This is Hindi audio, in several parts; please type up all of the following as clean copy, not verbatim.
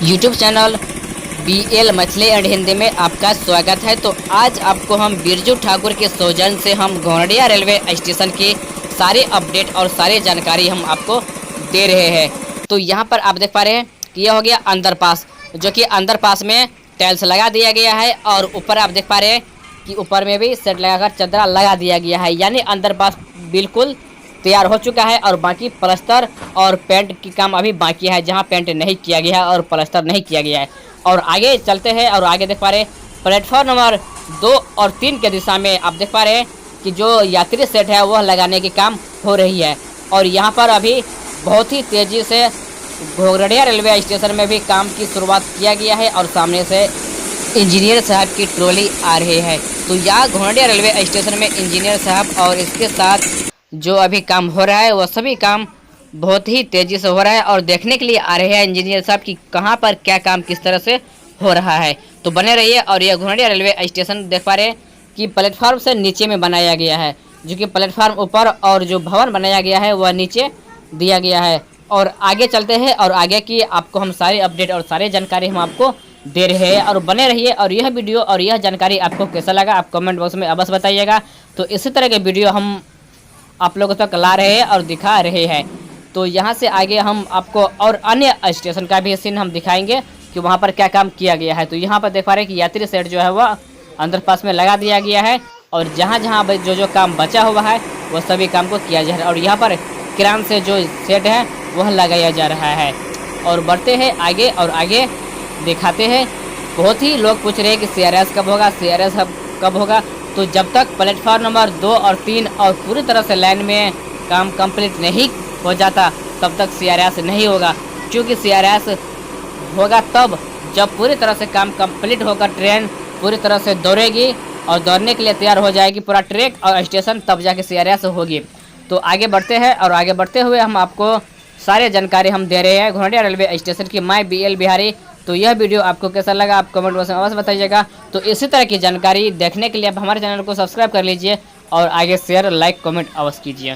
यूट्यूब चैनल BL मछली एंड हिंदी में आपका स्वागत है। तो आज आपको हम बिरजू ठाकुर के सौजन्य से हम घोंडिया रेलवे स्टेशन की सारी अपडेट और सारी जानकारी हम आपको दे रहे हैं। तो यहाँ पर आप देख पा रहे हैं कि यह हो गया अंडरपास, जो कि अंडरपास में टाइल्स लगा दिया गया है और ऊपर आप देख पा रहे हैं कि ऊपर में भी सेट लगाकर चदरा लगा दिया गया है, यानी अंडरपास बिल्कुल तैयार हो चुका है। और बाकी प्लास्टर और पेंट की काम अभी बाकी है, जहां पेंट नहीं किया गया है और प्लास्टर नहीं किया गया है। और आगे चलते हैं और आगे देख पा रहे हैं प्लेटफॉर्म नंबर 2 और 3 के दिशा में आप देख पा रहे हैं कि जो यात्री सेट है वह लगाने की काम हो रही है। और यहाँ पर अभी बहुत ही तेज़ी से घोंडिया रेलवे स्टेशन में भी काम की शुरुआत किया गया है और सामने से इंजीनियर साहब की ट्रॉली आ रही है। तो यहाँ घोंडिया रेलवे स्टेशन में इंजीनियर साहब और इसके साथ जो अभी काम हो रहा है वह सभी काम बहुत ही तेज़ी से हो रहा है और देखने के लिए आ रहे हैं इंजीनियर साहब कि कहाँ पर क्या काम किस तरह से हो रहा है। तो बने रहिए। और यह घोंडिया रेलवे स्टेशन देख पा रहे हैं कि प्लेटफार्म से नीचे में बनाया गया है, जो कि प्लेटफार्म ऊपर और जो भवन बनाया गया है वह नीचे दिया गया है। और आगे चलते हैं और आगे की आपको हम सारी अपडेट और सारी जानकारी हम आपको दे रहे हैं। और बने रहिए। और यह वीडियो और यह जानकारी आपको कैसा लगा आप कमेंट बॉक्स में अवश्य बताइएगा। तो इसी तरह के वीडियो हम आप लोगों तक ला रहे हैं और दिखा रहे हैं। तो यहाँ से आगे हम आपको और अन्य स्टेशन का भी सीन हम दिखाएंगे कि वहाँ पर क्या काम किया गया है। तो यहाँ पर देख पा रहे हैं कि यात्री सेट जो है वह अंडरपास में लगा दिया गया है और जहाँ जहाँ जो काम बचा हुआ है वह सभी काम को किया जा रहा है। और यहाँ पर किरान से जो सेट है वह लगाया जा रहा है। और बढ़ते हैं आगे और आगे दिखाते हैं। बहुत ही लोग पूछ रहे हैं कि CRS कब होगा, CRS कब होगा। तो जब तक प्लेटफॉर्म नंबर 2 और 3 और पूरी तरह से लाइन में काम कंप्लीट नहीं हो जाता तब तक CRS नहीं होगा, क्योंकि CRS होगा तब जब पूरी तरह से काम कंप्लीट होकर ट्रेन पूरी तरह से दौड़ेगी और दौड़ने के लिए तैयार हो जाएगी पूरा ट्रैक और स्टेशन, तब जाके CRS होगी। तो आगे बढ़ते हैं और आगे बढ़ते हुए हम आपको सारे जानकारी हम दे रहे हैं घोंडिया रेलवे स्टेशन की माय BL बिहारी। तो यह वीडियो आपको कैसा लगा आप कमेंट बॉक्स में अवश्य बताइएगा। तो इसी तरह की जानकारी देखने के लिए आप हमारे चैनल को सब्सक्राइब कर लीजिए और आगे शेयर लाइक कमेंट अवश्य कीजिए।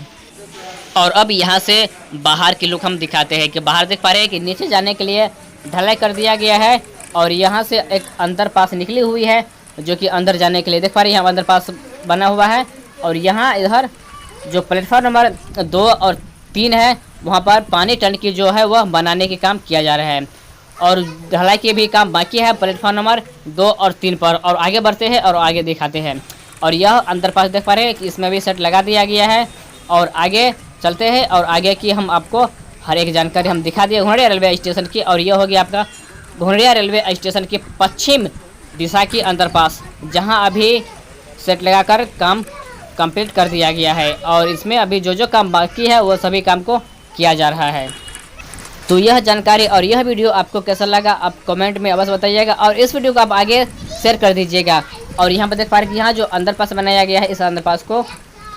और अब यहाँ से बाहर की लुक हम दिखाते हैं कि बाहर देख पा रहे हैं कि नीचे जाने के लिए ढलाई कर दिया गया है और यहाँ से एक अंडरपास निकली हुई है, जो कि अंदर जाने के लिए देख पा रहे हैं यहाँ अंडरपास बना हुआ है। और यहाँ इधर जो प्लेटफॉर्म नंबर 2 और 3 है वहाँ पर पानी टंकी जो है वह बनाने के काम किया जा रहा है और ढलाई के भी काम बाकी है प्लेटफॉर्म नंबर 2 और 3 पर। और आगे बढ़ते हैं और आगे दिखाते हैं। और यह अंडरपास देख पा रहे हैं कि इसमें भी सेट लगा दिया गया है। और आगे चलते हैं और आगे की हम आपको हर एक जानकारी हम दिखा दिए घोंडिया रेलवे स्टेशन की। और यह होगी आपका घोंडिया रेलवे स्टेशन की पश्चिम दिशा की अंडरपास, जहाँ अभी सेट लगाकर काम कंप्लीट कर दिया गया है और इसमें अभी जो काम बाकी है वो सभी काम को किया जा रहा है। तो यह जानकारी और यह वीडियो आपको कैसा लगा आप कमेंट में अवश्य बताइएगा और इस वीडियो को आप आगे शेयर कर दीजिएगा। और यहाँ पर देख पा रहे हैं कि यहाँ जो अंडरपास बनाया गया है इस अंडरपास को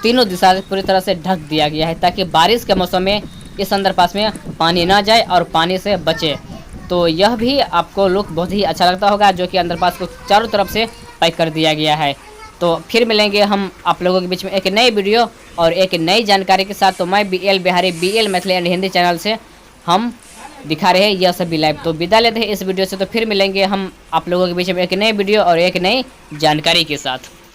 तीनों दिशा से पूरी तरह से ढक दिया गया है, ताकि बारिश के मौसम में इस अंडरपास में पानी ना जाए और पानी से बचे। तो यह भी आपको लुक बहुत ही अच्छा लगता होगा, जो कि अंडरपास को चारों तरफ से पैक कर दिया गया है। तो फिर मिलेंगे हम आप लोगों के बीच में एक नई वीडियो और एक नई जानकारी के साथ। तो मैं BL बिहारी BL मछली एंड हिंदी चैनल से हम दिखा रहे हैं यह सभी लाइव। तो विदा लेते हैं इस वीडियो से। तो फिर मिलेंगे हम आप लोगों के बीच में एक नई वीडियो और एक नई जानकारी के साथ।